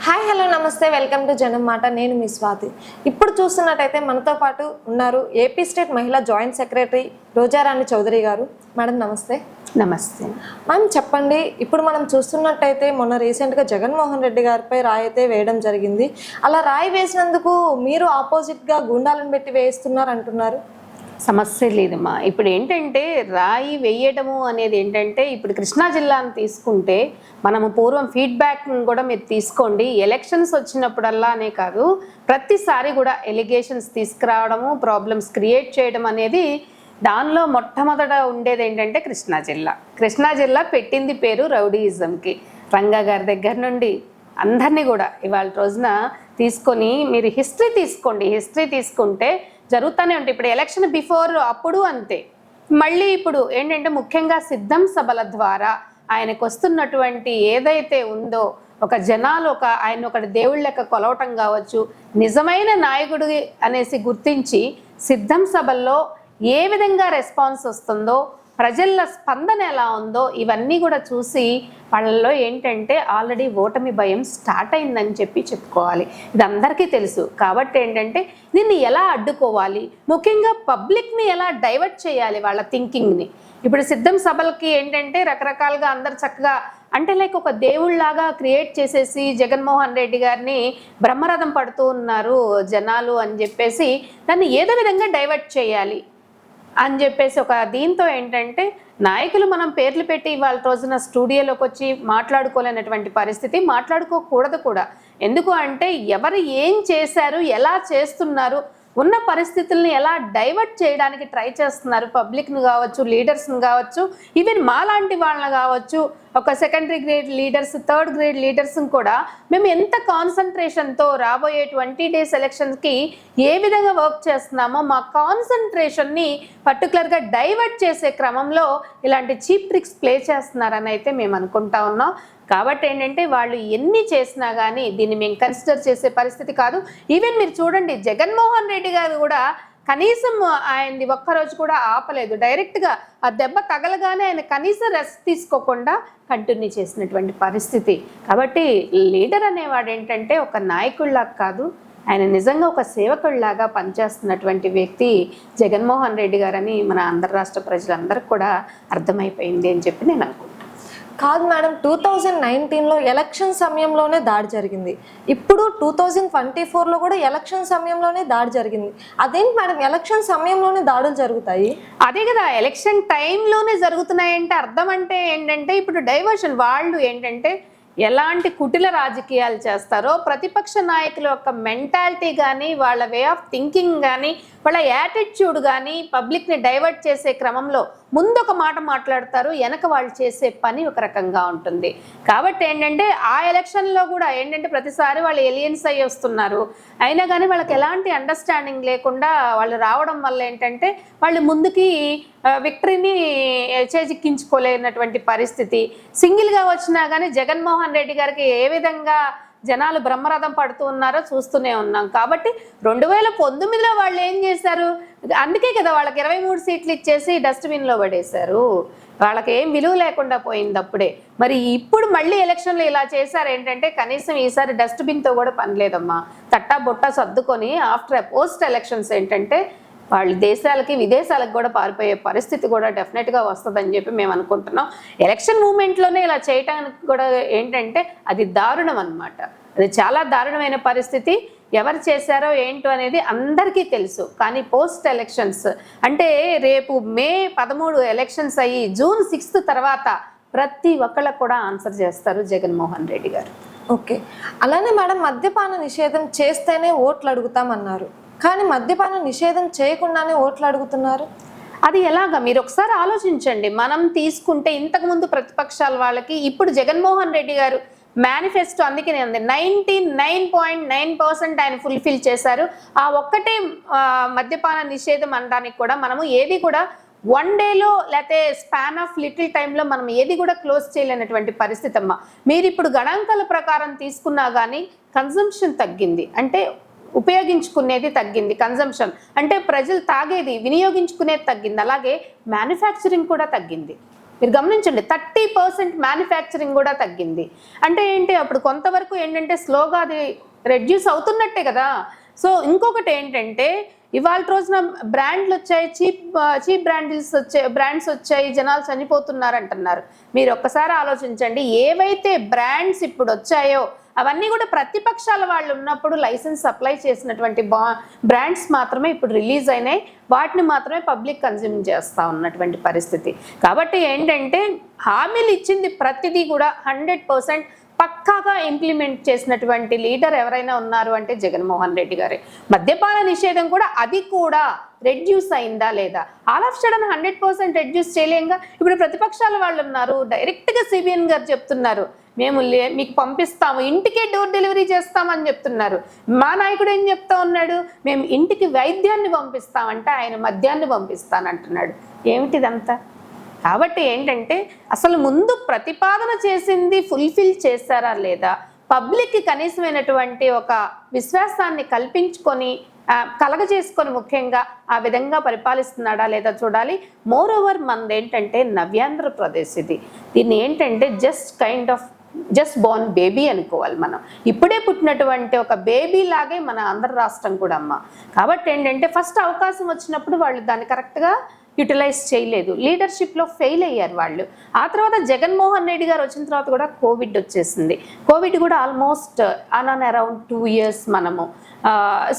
Hi hello నమస్తే welcome to జనం మాట. నేను మీ స్వాతి. ఇప్పుడు చూస్తున్నట్టయితే మనతో పాటు ఉన్నారు ఏపీ స్టేట్ మహిళా జాయింట్ సెక్రటరీ రోజారాణి చౌదరి గారు. మేడం నమస్తే. నమస్తే మ్యామ్ చెప్పండి, ఇప్పుడు మనం చూస్తున్నట్టయితే మొన్న రీసెంట్గా జగన్మోహన్ రెడ్డి గారిపై రాయి అయితే వేయడం జరిగింది. అలా రాయి వేసినందుకు మీరు ఆపోజిట్గా గుండాలను పెట్టి వేయిస్తున్నారు అంటున్నారు. సమస్య లేదమ్మా. ఇప్పుడు ఏంటంటే రాయి వేయడము అనేది ఏంటంటే ఇప్పుడు కృష్ణా జిల్లాను తీసుకుంటే మనము పూర్వం ఫీడ్బ్యాక్ కూడా మీరు తీసుకోండి. ఎలక్షన్స్ వచ్చినప్పుడల్లా అనే కాదు, ప్రతిసారి కూడా ఎలిగేషన్స్ తీసుకురావడము, ప్రాబ్లమ్స్ క్రియేట్ చేయడం అనేది దానిలో మొట్టమొదట ఉండేది ఏంటంటే కృష్ణా జిల్లా పెట్టింది పేరు రౌడీయిజంకి. రంగా గారి దగ్గర నుండి అందరినీ కూడా ఇవాళ రోజున తీసుకొని మీరు హిస్టరీ తీసుకుంటే జరుగుతూనే ఉంటాయి. ఇప్పుడు ఎలక్షన్ బిఫోర్ అప్పుడు అంతే, మళ్ళీ ఇప్పుడు ఏంటంటే ముఖ్యంగా సిద్ధం సభల ద్వారా ఆయనకు వస్తున్నటువంటి ఏదైతే ఉందో ఒక జనాలు ఆయన ఒక దేవుళ్ళ లెక్క కొలవటం కావచ్చు, నిజమైన నాయకుడు అనేసి గుర్తించి సిద్ధం సభల్లో ఏ విధంగా రెస్పాన్స్ వస్తుందో, ప్రజల స్పందన ఎలా ఉందో ఇవన్నీ కూడా చూసి వాళ్ళల్లో ఏంటంటే ఆల్రెడీ ఓటమి భయం స్టార్ట్ అయిందని చెప్పుకోవాలి. ఇది అందరికీ తెలుసు. కాబట్టి ఏంటంటే దీన్ని ఎలా అడ్డుకోవాలి, ముఖ్యంగా పబ్లిక్ని ఎలా డైవర్ట్ చేయాలి వాళ్ళ థింకింగ్ని. ఇప్పుడు సిద్ధం సభలకి ఏంటంటే రకరకాలుగా అందరు చక్కగా అంటే లైక్ ఒక దేవుళ్లాగా క్రియేట్ చేసేసి జగన్మోహన్ రెడ్డి గారిని బ్రహ్మరథం పడుతూ ఉన్నారు జనాలు అని చెప్పేసి దాన్ని ఏదో విధంగా డైవర్ట్ చేయాలి అని చెప్పేసి ఒక దీంతో ఏంటంటే నాయకులు మనం పేర్లు పెట్టి ఇవాళ రోజున స్టూడియోలోకి వచ్చి మాట్లాడుకోలేనటువంటి పరిస్థితి, మాట్లాడుకోకూడదు కూడా. ఎందుకు అంటే ఎవరు ఏం చేశారు, ఎలా చేస్తున్నారు, ఉన్న పరిస్థితుల్ని ఎలా డైవర్ట్ చేయడానికి ట్రై చేస్తున్నారు, పబ్లిక్ను కావచ్చు, లీడర్స్ని కావచ్చు, ఈవెన్ మాలాంటి వాళ్ళని కావచ్చు, ఒక secondary grade leaders, third grade లీడర్స్ని కూడా మేము ఎంత కాన్సన్ట్రేషన్తో రాబోయే 20 days ఎలక్షన్స్కి ఏ విధంగా వర్క్ చేస్తున్నామో మా కాన్సన్ట్రేషన్ని పర్టికులర్గా డైవర్ట్ చేసే క్రమంలో ఇలాంటి చీప్ ట్రిక్స్ ప్లే చేస్తున్నారని అయితే మేము అనుకుంటా ఉన్నాం. కాబట్టి ఏంటంటే వాళ్ళు ఎన్ని చేసినా కానీ దీన్ని మేము కన్సిడర్ చేసే పరిస్థితి కాదు. ఈవెన్ మీరు చూడండి జగన్మోహన్ రెడ్డి గారు కూడా కనీసం ఆయనది ఒక్కరోజు కూడా ఆపలేదు. డైరెక్ట్గా ఆ దెబ్బ తగలగానే ఆయన కనీసం రెస్ట్ తీసుకోకుండా కంటిన్యూ చేసినటువంటి పరిస్థితి. కాబట్టి లీడర్ అనేవాడు ఏంటంటే ఒక నాయకుడిలాగా కాదు, ఆయన నిజంగా ఒక సేవకుడిలాగా పనిచేస్తున్నటువంటి వ్యక్తి జగన్మోహన్ రెడ్డి గారని మన ఆంధ్ర రాష్ట్ర ప్రజలందరికీ కూడా అర్థమైపోయింది అని చెప్పి నేను అనుకుంటున్నాను. కాదు మేడం, 2019లో ఎలక్షన్ సమయంలోనే దాడి జరిగింది. ఇప్పుడు 2024లో కూడా ఎలక్షన్ సమయంలోనే దాడి జరిగింది. అదేంటి మేడం, ఎలక్షన్ సమయంలోనే దాడులు జరుగుతాయి? అదే కదా, ఎలక్షన్ టైంలోనే జరుగుతున్నాయంటే అర్థం అంటే ఏంటంటే ఇప్పుడు డైవర్షన్. వాళ్ళు ఏంటంటే ఎలాంటి కుటిల రాజకీయాలు చేస్తారో, ప్రతిపక్ష నాయకుల యొక్క మెంటాలిటీ కానీ, వాళ్ళ వే ఆఫ్ థింకింగ్ కానీ, వాళ్ళ యాటిట్యూడ్ కానీ పబ్లిక్ని డైవర్ట్ చేసే క్రమంలో ముందు ఒక మాట మాట్లాడతారు, వెనక వాళ్ళు చేసే పని ఒక రకంగా ఉంటుంది. కాబట్టి ఏంటంటే ఆ ఎలక్షన్లో కూడా ఏంటంటే ప్రతిసారి వాళ్ళు ఎలియన్స్ అయ్యి వస్తున్నారు. అయినా కానీ వాళ్ళకి ఎలాంటి అండర్స్టాండింగ్ లేకుండా వాళ్ళు రావడం వల్ల ఏంటంటే వాళ్ళు ముందుకి విక్టరీని చేజిక్కించుకోలేనటువంటి పరిస్థితి. సింగిల్గా వచ్చినా కానీ జగన్మోహన్ రెడ్డి గారికి ఏ విధంగా జనాలు బ్రహ్మరథం పడుతూ ఉన్నారో చూస్తూనే ఉన్నాం. కాబట్టి 2019లో వాళ్ళు ఏం చేశారు, అందుకే కదా వాళ్ళకి 23 సీట్లు ఇచ్చేసి డస్ట్బిన్లో పడేశారు. వాళ్ళకి ఏం విలువ లేకుండా పోయింది అప్పుడే. మరి ఇప్పుడు మళ్ళీ ఎలక్షన్లో ఇలా చేశారు ఏంటంటే కనీసం ఈసారి డస్ట్బిన్తో కూడా పని లేదమ్మా, తట్టా బొట్టా సర్దుకొని పోస్ట్ ఎలక్షన్స్ ఏంటంటే వాళ్ళు దేశాలకి విదేశాలకు కూడా పారిపోయే పరిస్థితి కూడా డెఫినెట్గా వస్తుందని చెప్పి మేము అనుకుంటున్నాం. ఎలక్షన్ మూమెంట్లోనే ఇలా చేయటానికి కూడా ఏంటంటే అది దారుణం అన్నమాట. అది చాలా దారుణమైన పరిస్థితి. ఎవరు చేశారో ఏంటో అనేది అందరికీ తెలుసు. కానీ పోస్ట్ ఎలక్షన్స్ అంటే రేపు May 13 ఎలక్షన్స్ అయ్యి June 6 తర్వాత ప్రతి ఒక్కళ్ళకు కూడా ఆన్సర్ చేస్తారు జగన్మోహన్ రెడ్డి గారు. ఓకే, అలానే మేడం మద్యపాన నిషేధం చేస్తేనే ఓట్లు అడుగుతామన్నారు, కానీ మద్యపాన నిషేధం చేయకుండానే ఓట్లు అడుగుతున్నారు. అది ఎలాగా మీరు ఒకసారి ఆలోచించండి. మనం తీసుకుంటే ఇంతకుముందు ప్రతిపక్షాల వాళ్ళకి ఇప్పుడు జగన్మోహన్ రెడ్డి గారు మేనిఫెస్టో అందుకే ఉంది 99.9% ఆయన ఫుల్ఫిల్ చేశారు. ఆ ఒక్కటే మద్యపాన నిషేధం అనడానికి కూడా మనము ఏది కూడా 1 డేలో లేకపోతే స్పాన్ ఆఫ్ లిటిల్ టైంలో మనం ఏది కూడా క్లోజ్ చేయలేనటువంటి పరిస్థితి అమ్మా. మీరు ఇప్పుడు గణాంకాల ప్రకారం తీసుకున్నా కానీ కన్జంప్షన్ తగ్గింది, అంటే ఉపయోగించుకునేది తగ్గింది. కన్జంప్షన్ అంటే ప్రజలు తాగేది, వినియోగించుకునేది తగ్గింది. అలాగే మ్యానుఫ్యాక్చరింగ్ కూడా తగ్గింది. మీరు గమనించండి 30% మ్యానుఫ్యాక్చరింగ్ కూడా తగ్గింది. అంటే ఏంటి, అప్పుడు కొంతవరకు ఏంటంటే స్లోగా అది రెడ్యూస్ అవుతున్నట్టే కదా. సో ఇంకొకటి ఏంటంటే ఇవాళ రోజున బ్రాండ్లు వచ్చాయి, చీప్ బ్రాండ్స్ వచ్చాయి, జనాలు చనిపోతున్నారు అంటున్నారు. మీరు ఒక్కసారి ఆలోచించండి, ఏవైతే బ్రాండ్స్ ఇప్పుడు వచ్చాయో అవన్నీ కూడా ప్రతిపక్షాల వాళ్ళు ఉన్నప్పుడు లైసెన్స్ అప్లై చేసినటువంటి బ్రాండ్స్ మాత్రమే ఇప్పుడు రిలీజ్ అయినాయి, వాటిని మాత్రమే పబ్లిక్ కన్జ్యూమ్ చేస్తూ ఉన్నటువంటి పరిస్థితి. కాబట్టి ఏంటంటే హామీలు ఇచ్చింది ప్రతిదీ కూడా 100% పక్కాగా ఇంప్లిమెంట్ చేసినటువంటి లీడర్ ఎవరైనా ఉన్నారు అంటే జగన్మోహన్ రెడ్డి గారే. మద్యపాన నిషేధం కూడా అది కూడా రెడ్యూస్ అయిందా లేదా, ఆల్ ఆఫ్ సడన్ 100% రెడ్యూస్ చేయలేంగా. ఇప్పుడు ప్రతిపక్షాల వాళ్ళు ఉన్నారు, డైరెక్ట్గా సిబిఎన్ గారు చెప్తున్నారు మేము మీకు పంపిస్తాము, ఇంటికే డోర్ డెలివరీ చేస్తామని చెప్తున్నారు. మా నాయకుడు ఏం చెప్తా ఉన్నాడు, మేము ఇంటికి వైద్యాన్ని పంపిస్తామంటే ఆయన మద్యాన్ని పంపిస్తానంటున్నాడు. ఏమిటిదంతా? కాబట్టి ఏంటంటే అసలు ముందు ప్రతిపాదన చేసింది ఫుల్ఫిల్ చేశారా లేదా, పబ్లిక్కి కనీసమైనటువంటి ఒక విశ్వాసాన్ని కల్పించుకొని కలగజేసుకొని ముఖ్యంగా ఆ విధంగా పరిపాలిస్తున్నాడా లేదా చూడాలి. మోర్ ఓవర్ మనది ఏంటంటే నవ్యాంధ్రప్రదేశ్, దీన్ని ఏంటంటే జస్ట్ బోర్న్ బేబీ అనుకోవాలి మనం. ఇప్పుడే పుట్టినటువంటి ఒక బేబీ లాగే మన ఆంధ్ర రాష్ట్రం కూడా అమ్మ. కాబట్టి ఏంటంటే ఫస్ట్ అవకాశం వచ్చినప్పుడు వాళ్ళు దాన్ని కరెక్ట్గా యూటిలైజ్ చేయలేదు, లీడర్షిప్లో ఫెయిల్ అయ్యారు వాళ్ళు. ఆ తర్వాత జగన్మోహన్ రెడ్డి గారు వచ్చిన తర్వాత కూడా కోవిడ్ వచ్చేసింది. కోవిడ్ కూడా ఆల్మోస్ట్ అరౌండ్ 2 years మనము.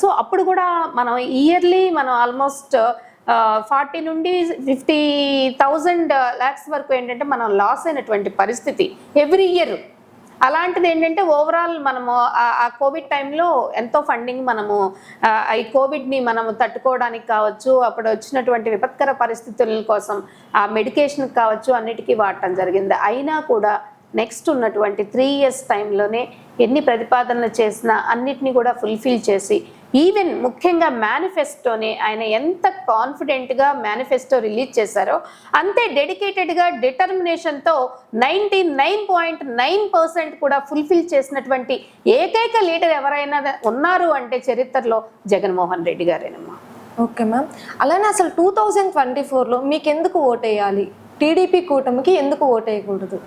సో అప్పుడు కూడా మనం ఇయర్లీ మనం ఆల్మోస్ట్ 40 నుండి 50,000 lakhs వరకు ఏంటంటే మనం లాస్ అయినటువంటి పరిస్థితి ఎవ్రీ ఇయర్. అలాంటిది ఏంటంటే ఓవరాల్ మనము ఆ కోవిడ్ టైంలో ఎంతో ఫండింగ్ మనము ఈ కోవిడ్ని మనము తట్టుకోవడానికి కావచ్చు, అప్పుడు వచ్చినటువంటి విపత్కర పరిస్థితుల కోసం ఆ మెడికేషన్ కావచ్చు అన్నిటికీ వాడటం జరిగింది. అయినా కూడా నెక్స్ట్ ఉన్నటువంటి 3 years టైంలోనే ఎన్ని ప్రతిపాదనలు చేసినా అన్నిటినీ కూడా ఫుల్ఫిల్ చేసి, ఈవెన్ ముఖ్యంగా మేనిఫెస్టోని ఆయన ఎంత కాన్ఫిడెంట్గా మేనిఫెస్టో రిలీజ్ చేశారో అంతే డెడికేటెడ్గా డిటర్మినేషన్తో 99.9% కూడా ఫుల్ఫిల్ చేసినటువంటి ఏకైక లీడర్ ఎవరైనా ఉన్నారు అంటే చరిత్రలో జగన్మోహన్ రెడ్డి గారేనమ్మా. ఓకే మ్యామ్, అలానే అసలు 2024లో మీకు ఎందుకు ఓటేయాలి, టీడీపీ కూటమికి ఎందుకు ఓటేయకూడదు?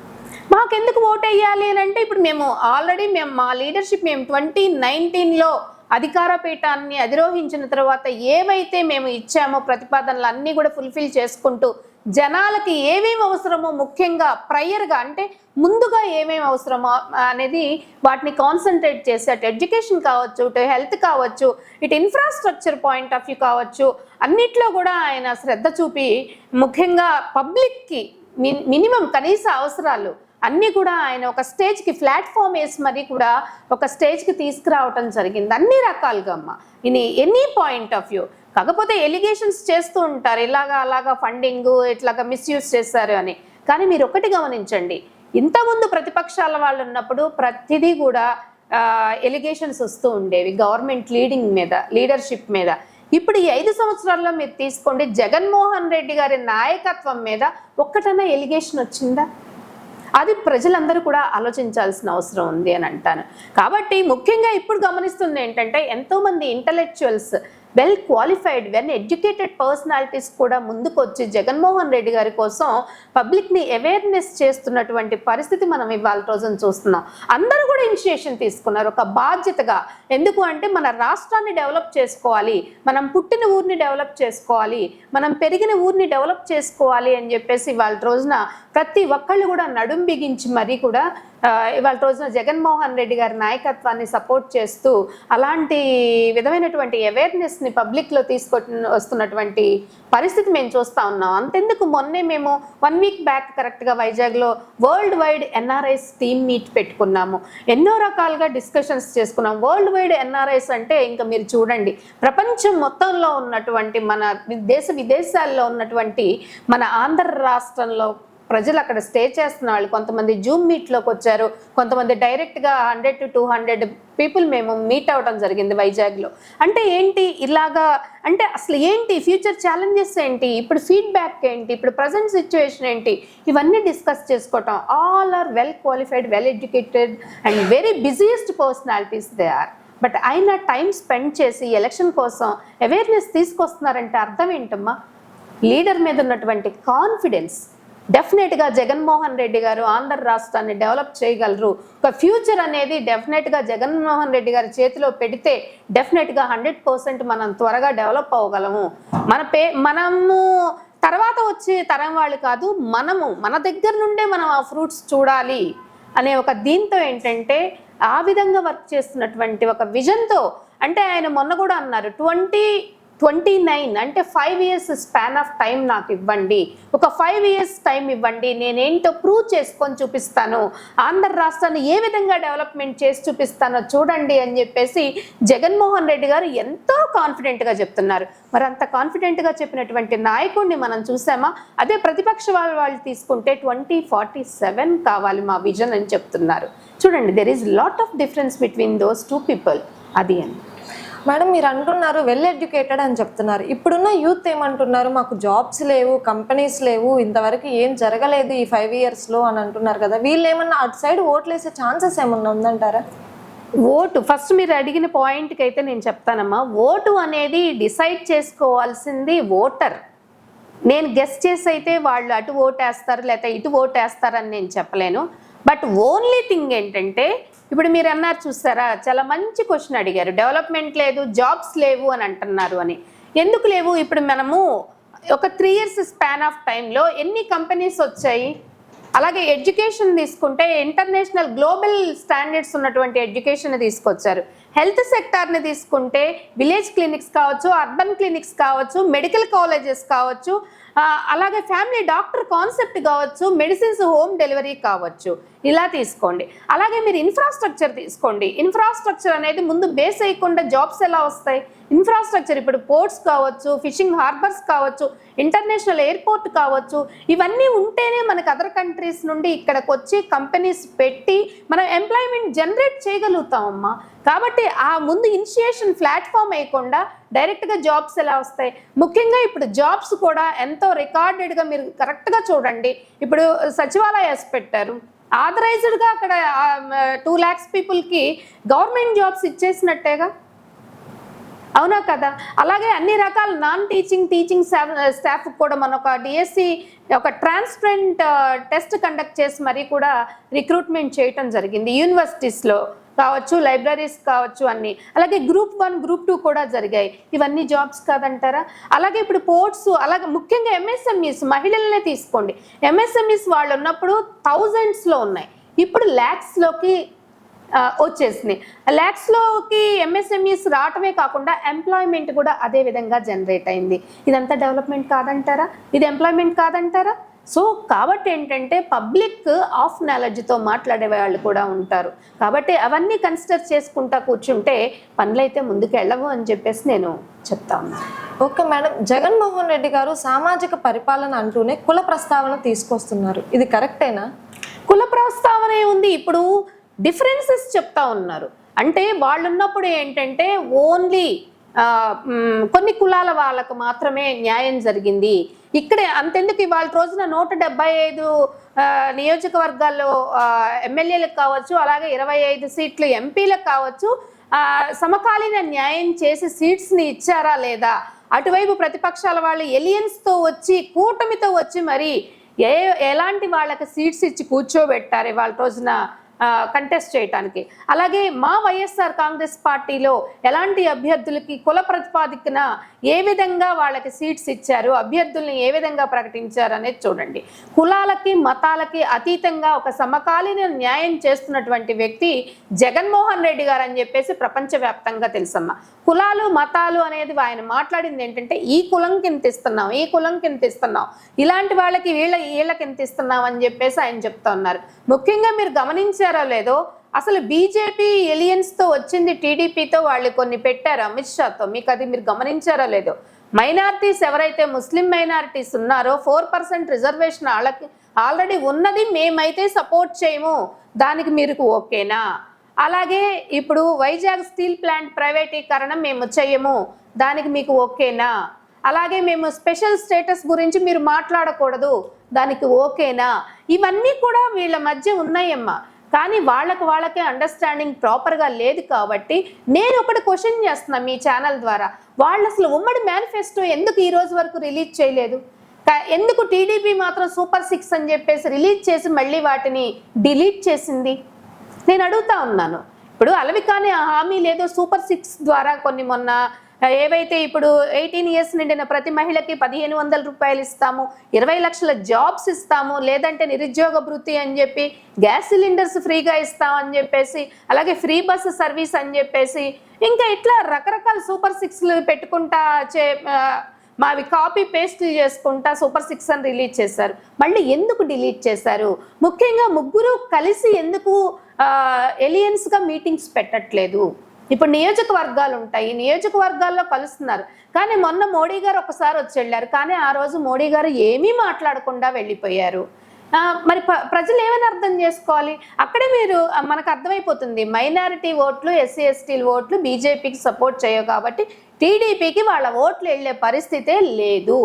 మాకెందుకు ఓటేయాలి అని అంటే ఇప్పుడు మేము ఆల్రెడీ మా లీడర్షిప్ 2019లో అధికార పీఠాన్ని అధిరోహించిన తర్వాత ఏవైతే మేము ఇచ్చామో ప్రతిపాదనలు అన్నీ కూడా ఫుల్ఫిల్ చేసుకుంటూ జనాలకి ఏమేమి అవసరమో ముఖ్యంగా ప్రయర్గా అంటే ముందుగా ఏమేమి అవసరమో అనేది వాటిని కాన్సన్ట్రేట్ చేసి అటు ఎడ్యుకేషన్ కావచ్చు, ఇటు హెల్త్ కావచ్చు, ఇటు ఇన్ఫ్రాస్ట్రక్చర్ పాయింట్ ఆఫ్ వ్యూ కావచ్చు, అన్నిట్లో కూడా ఆయన శ్రద్ధ చూపి ముఖ్యంగా పబ్లిక్కి మినిమం కనీస అవసరాలు అన్నీ కూడా ఆయన ఒక స్టేజ్కి ప్లాట్ఫామ్ వేసి మరీ కూడా ఒక స్టేజ్కి తీసుకురావటం జరిగింది అన్ని రకాలుగా అమ్మ. In any point of view. కాకపోతే ఎలిగేషన్స్ చేస్తూ ఉంటారు, అలాగా ఫండింగ్ ఇట్లాగా మిస్యూజ్ చేశారు అని. కానీ మీరు ఒకటి గమనించండి, ఇంతకుముందు ప్రతిపక్షాల వాళ్ళు ఉన్నప్పుడు ప్రతిదీ కూడా ఎలిగేషన్స్ వస్తూ ఉండేవి గవర్నమెంట్ లీడర్షిప్ మీద. ఇప్పుడు ఈ 5 సంవత్సరాల్లో మీరు తీసుకోండి, జగన్మోహన్ రెడ్డి గారి నాయకత్వం మీద ఒక్కటన్నా ఎలిగేషన్ వచ్చిందా? అది ప్రజలందరూ కూడా ఆలోచించాల్సిన అవసరం ఉంది అని అంటాను. కాబట్టి ముఖ్యంగా ఇప్పుడు గమనిస్తుంది ఏంటంటే ఎంతోమంది intellectuals, well qualified, well educated personalities కూడా ముందుకొచ్చి జగన్మోహన్ రెడ్డి గారి కోసం పబ్లిక్ని అవేర్నెస్ చేస్తున్నటువంటి పరిస్థితి మనం ఇవాళ రోజున చూస్తున్నాం. అందరూ కూడా ఇనిషియేషన్ తీసుకున్నారు ఒక బాధ్యతగా. ఎందుకు అంటే మన రాష్ట్రాన్ని డెవలప్ చేసుకోవాలి, మనం పుట్టిన ఊరిని డెవలప్ చేసుకోవాలి, మనం పెరిగిన ఊరిని డెవలప్ చేసుకోవాలి అని చెప్పేసి ఇవాళ రోజున ప్రతి ఒక్కళ్ళు కూడా నడుం బిగించి మరీ కూడా ఇవాళ రోజున జగన్మోహన్ రెడ్డి గారి నాయకత్వాన్ని సపోర్ట్ చేస్తూ అలాంటి విధమైనటువంటి అవేర్నెస్ని పబ్లిక్లో వస్తున్నటువంటి పరిస్థితి మేము చూస్తూ ఉన్నాం. అంతెందుకు మొన్నే మేము 1 week బ్యాక్ కరెక్ట్గా వైజాగ్లో world wide NRIs team meet పెట్టుకున్నాము. ఎన్నో రకాలుగా డిస్కషన్స్ చేసుకున్నాం. వరల్డ్ వైడ్ ఎన్ఆర్ఐస్ అంటే ఇంకా మీరు చూడండి, ప్రపంచం మొత్తంలో ఉన్నటువంటి మన విదేశాల్లో ఉన్నటువంటి మన ఆంధ్ర రాష్ట్రంలో ప్రజలు అక్కడ స్టే చేస్తున్న వాళ్ళు కొంతమంది జూమ్ మీట్లోకి వచ్చారు, కొంతమంది డైరెక్ట్గా 100 to 200 people మేము మీట్ అవ్వడం జరిగింది వైజాగ్లో. అంటే ఏంటి ఇలాగా, అంటే అసలు ఏంటి ఫ్యూచర్ ఛాలెంజెస్ ఏంటి, ఇప్పుడు ఫీడ్బ్యాక్ ఏంటి, ఇప్పుడు ప్రజెంట్ సిచ్యువేషన్ ఏంటి, ఇవన్నీ డిస్కస్ చేసుకోవటం. All are well qualified, well educated and very busiest personalities they are. But ఆయన టైం స్పెండ్ చేసి ఎలక్షన్ కోసం అవేర్నెస్ తీసుకొస్తున్నారంటే అర్థం ఏంటమ్మా? లీడర్ మీద ఉన్నటువంటి కాన్ఫిడెన్స్, డెఫినెట్గా జగన్మోహన్ రెడ్డి గారు ఆంధ్ర రాష్ట్రాన్ని డెవలప్ చేయగలరు. ఒక ఫ్యూచర్ అనేది డెఫినెట్గా జగన్మోహన్ రెడ్డి గారి చేతిలో పెడితే డెఫినెట్గా 100% మనం త్వరగా డెవలప్ అవ్వగలము. మనము తర్వాత వచ్చే తరం వాళ్ళు కాదు, మన దగ్గర నుండే మనం ఆ ఫ్రూట్స్ చూడాలి అనే ఒక దీంతో ఏంటంటే ఆ విధంగా వర్క్ చేస్తున్నటువంటి ఒక విజన్తో, అంటే ఆయన మొన్న కూడా అన్నారు 2029 అంటే 5 years స్పాన్ ఆఫ్ టైం నాకు ఇవ్వండి, ఒక 5 years టైం ఇవ్వండి, నేనేంటో ప్రూవ్ చేసుకొని చూపిస్తాను, ఆంధ్ర రాష్ట్రాన్ని ఏ విధంగా డెవలప్మెంట్ చేసి చూపిస్తానో చూడండి అని చెప్పేసి జగన్మోహన్ రెడ్డి గారు ఎంతో కాన్ఫిడెంట్గా చెప్తున్నారు. మరి అంత కాన్ఫిడెంట్గా చెప్పినటువంటి నాయకుడిని మనం చూసామా? అదే ప్రతిపక్ష వాళ్ళు తీసుకుంటే 2047 కావాలి మా విజన్ అని చెప్తున్నారు. చూడండి, there is lot of difference between those two people. అది అని మేడం మీరు అంటున్నారు వెల్ ఎడ్యుకేటెడ్ అని చెప్తున్నారు. ఇప్పుడున్న యూత్ ఏమంటున్నారు, మాకు జాబ్స్ లేవు, కంపెనీస్ లేవు, ఇంతవరకు ఏం జరగలేదు ఈ 5 yearsలో అని అంటున్నారు కదా. వీళ్ళు ఏమన్నా అటు సైడ్ ఓట్లు వేసే ఛాన్సెస్ ఏమన్నా ఉందంటారా? ఓటు ఫస్ట్ మీరు అడిగిన పాయింట్కి అయితే నేను చెప్తానమ్మా, ఓటు అనేది డిసైడ్ చేసుకోవాల్సింది ఓటర్. నేను గెస్ చేసి అయితే వాళ్ళు అటు ఓటేస్తారు లేకపోతే ఇటు ఓటేస్తారని నేను చెప్పలేను. బట్ ఓన్లీ థింగ్ ఏంటంటే ఇప్పుడు మీరు అన్నారు చూస్తారా, చాలా మంచి క్వశ్చన్ అడిగారు, డెవలప్మెంట్ లేదు, జాబ్స్ లేవు అని అంటున్నారు అని. ఎందుకు లేవు? ఇప్పుడు మనము ఒక 3 years స్పాన్ ఆఫ్ టైంలో ఎన్ని కంపెనీస్ వచ్చాయి? అలాగే ఎడ్యుకేషన్ తీసుకుంటే ఇంటర్నేషనల్ గ్లోబల్ స్టాండర్డ్స్ ఉన్నటువంటి ఎడ్యుకేషన్ తీసుకొచ్చారు. హెల్త్ సెక్టార్ని తీసుకుంటే విలేజ్ క్లినిక్స్ కావచ్చు, అర్బన్ క్లినిక్స్ కావచ్చు, మెడికల్ కాలేజెస్ కావచ్చు, అలాగే ఫ్యామిలీ డాక్టర్ కాన్సెప్ట్ కావచ్చు, మెడిసిన్స్ హోమ్ డెలివరీ కావచ్చు, ఇలా తీసుకోండి. అలాగే మీరు ఇన్ఫ్రాస్ట్రక్చర్ తీసుకోండి. ఇన్ఫ్రాస్ట్రక్చర్ అనేది ముందు బేస్ అయ్యకుండా జాబ్స్ ఎలా వస్తాయి? ఇన్ఫ్రాస్ట్రక్చర్ ఇప్పుడు పోర్ట్స్ కావచ్చు, ఫిషింగ్ హార్బర్స్ కావచ్చు, ఇంటర్నేషనల్ ఎయిర్పోర్ట్ కావచ్చు, ఇవన్నీ ఉంటేనే మనకు అదర్ కంట్రీస్ నుండి ఇక్కడికి వచ్చి కంపెనీస్ పెట్టి మనం ఎంప్లాయ్మెంట్ జనరేట్ చేయగలుగుతామమ్మా. కాబట్టి ఆ ముందు ఇనిషియేషన్ ప్లాట్ఫామ్ అయ్యకుండా డైరెక్ట్గా జాబ్స్ ఎలా వస్తాయి? ముఖ్యంగా ఇప్పుడు జాబ్స్ కూడా ఎంతో రికార్డెడ్గా మీరు కరెక్ట్గా చూడండి. ఇప్పుడు సచివాలయాస్ పెట్టారు, ఆథరైజ్డ్గా అక్కడ 2 lakhs పీపుల్కి గవర్నమెంట్ జాబ్స్ ఇచ్చేసినట్టేగా, అవునా కదా? అలాగే అన్ని రకాల నాన్ టీచింగ్ స్టాఫ్ కూడా మన ఒక డిఎస్సి ఒక ట్రాన్స్పరెంట్ టెస్ట్ కండక్ట్ చేసి మరీ కూడా రిక్రూట్మెంట్ చేయటం జరిగింది. యూనివర్సిటీస్లో కావచ్చు, లైబ్రరీస్ కావచ్చు, అన్నీ. అలాగే Group 1 Group 2 కూడా జరిగాయి. ఇవన్నీ జాబ్స్ కాదంటారా? అలాగే ఇప్పుడు పోర్ట్స్, అలాగే ముఖ్యంగా ఎంఎస్ఎంఈస్, మహిళలనే తీసుకోండి. ఎంఎస్ఎంఈస్ వాళ్ళు ఉన్నప్పుడు థౌజండ్స్లో ఉన్నాయి, ఇప్పుడు ల్యాక్స్లోకి వచ్చేసినాయి. ల్యాక్స్లోకి ఎంఎస్ఎంఈస్ రావటమే కాకుండా ఎంప్లాయ్మెంట్ కూడా అదే విధంగా జనరేట్ అయింది. ఇదంతా డెవలప్మెంట్ కాదంటారా? ఇది ఎంప్లాయ్మెంట్ కాదంటారా? సో కాబట్టి ఏంటంటే పబ్లిక్ ఆఫ్ నాలెడ్జ్తో మాట్లాడే వాళ్ళు కూడా ఉంటారు. కాబట్టి అవన్నీ కన్సిడర్ చేసుకుంటా కూర్చుంటే పనులైతే ముందుకు వెళ్ళవు అని చెప్పేసి నేను చెప్తా ఉన్నాను. ఓకే మేడం, జగన్మోహన్ రెడ్డి గారు సామాజిక పరిపాలన అంటూనే కుల ప్రస్తావన తీసుకొస్తున్నారు, ఇది కరెక్టేనా? కుల ప్రస్తావన ఉంది, ఇప్పుడు డిఫరెన్సెస్ చెప్తా ఉన్నారు. అంటే వాళ్ళు ఉన్నప్పుడు ఏంటంటే ఓన్లీ కొన్ని కులాల వాళ్ళకు మాత్రమే న్యాయం జరిగింది. ఇక్కడే అంతెందుకు ఇవాళ రోజున 175 నియోజకవర్గాల్లో ఎమ్మెల్యేలకు కావచ్చు, అలాగే 25 సీట్లు ఎంపీలకు కావచ్చు, సమకాలీన న్యాయం చేసి సీట్స్ని ఇచ్చారా లేదా? అటువైపు ప్రతిపక్షాల వాళ్ళు ఎలియన్స్తో వచ్చి, కూటమితో వచ్చి మరి ఎలాంటి వాళ్ళకి సీట్స్ ఇచ్చి కూర్చోబెట్టారు ఇవాళ రోజున కంటెస్ట్ చేయడానికి. అలాగే మా వైఎస్ఆర్ కాంగ్రెస్ పార్టీలో ఎలాంటి అభ్యర్థులకి కుల ప్రతిపాదికన ఏ విధంగా వాళ్ళకి సీట్స్ ఇచ్చారు, అభ్యర్థుల్ని ఏ విధంగా ప్రకటించారు అనేది చూడండి. కులాలకి మతాలకి అతీతంగా ఒక సమకాలీన న్యాయం చేస్తున్నటువంటి వ్యక్తి జగన్మోహన్ రెడ్డి గారు అని చెప్పేసి ప్రపంచవ్యాప్తంగా తెలుసమ్మా. కులాలు మతాలు అనేది ఆయన మాట్లాడింది ఏంటంటే ఈ కులం కింద ఇస్తున్నాం, ఈ కులం కింద ఇస్తున్నాం, ఇలాంటి వాళ్ళకి వీళ్ళకి ఎంత ఇస్తున్నాం అని చెప్పేసి ఆయన చెప్తా ఉన్నారు. ముఖ్యంగా మీరు గమనించారో లేదో, అసలు బీజేపీ ఎలియన్స్తో వచ్చింది టీడీపీతో, వాళ్ళు కొన్ని పెట్టారు అమిత్ షాతో, మీకు అది మీరు గమనించారో లేదో. మైనారిటీస్ ఎవరైతే ముస్లిం మైనారిటీస్ ఉన్నారో 4% రిజర్వేషన్ వాళ్ళకి ఆల్రెడీ ఉన్నది, మేమైతే సపోర్ట్ చేయము, దానికి మీరు ఓకేనా? అలాగే ఇప్పుడు వైజాగ్ స్టీల్ ప్లాంట్ ప్రైవేటీకరణ మేము చేయము, దానికి మీకు ఓకేనా? అలాగే మేము స్పెషల్ స్టేటస్ గురించి మీరు మాట్లాడకూడదు, దానికి ఓకేనా? ఇవన్నీ కూడా వీళ్ళ మధ్య ఉన్నాయమ్మా. కానీ వాళ్ళకే అండర్స్టాండింగ్ ప్రాపర్గా లేదు. కాబట్టి నేను ఒకటి క్వశ్చన్ చేస్తున్నా మీ ఛానల్ ద్వారా, వాళ్ళు అసలు ఉమ్మడి మేనిఫెస్టో ఎందుకు ఈ రోజు వరకు రిలీజ్ చేయలేదు? ఎందుకు టీడీపీ మాత్రం సూపర్ 6 అని చెప్పేసి రిలీజ్ చేసి మళ్ళీ వాటిని డిలీట్ చేసింది? నేను అడుగుతా ఉన్నాను. ఇప్పుడు అలవికాని హామీ లేదో సూపర్ 6 ద్వారా కొన్ని మొన్న ఏవైతే ఇప్పుడు 18 years నిండిన ప్రతి మహిళకి 1500 రూపాయలు ఇస్తాము, 20 లక్షల జాబ్స్ ఇస్తాము, లేదంటే నిరుద్యోగ భృతి అని చెప్పి, గ్యాస్ సిలిండర్స్ ఫ్రీగా ఇస్తామని చెప్పేసి, అలాగే ఫ్రీ బస్సు సర్వీస్ అని చెప్పేసి, ఇంకా ఇట్లా రకరకాల సూపర్ 6లు పెట్టుకుంటా మావి కాపీ పేస్ట్ చేసుకుంటా సూపర్ 6 అని రిలీజ్ చేశారు. మళ్ళీ ఎందుకు డిలీట్ చేశారు? ముఖ్యంగా ముగ్గురు కలిసి ఎందుకు ఎలియన్స్గా మీటింగ్స్ పెట్టట్లేదు? ఇప్పుడు నియోజకవర్గాలు ఉంటాయి, నియోజకవర్గాల్లో కలుస్తున్నారు. కానీ మొన్న మోడీ గారు ఒకసారి వచ్చి వెళ్ళారు, కానీ ఆ రోజు మోడీ గారు ఏమీ మాట్లాడకుండా వెళ్ళిపోయారు. మరి ప్రజలు ఏమైనా అర్థం చేసుకోవాలి? అక్కడే మనకు అర్థమైపోతుంది, మైనారిటీ ఓట్లు, ఎస్సీ ఎస్టీల ఓట్లు బీజేపీకి సపోర్ట్ చేయవు కాబట్టి టీడీపీకి వాళ్ళ ఓట్లు వెళ్ళే పరిస్థితే లేదు.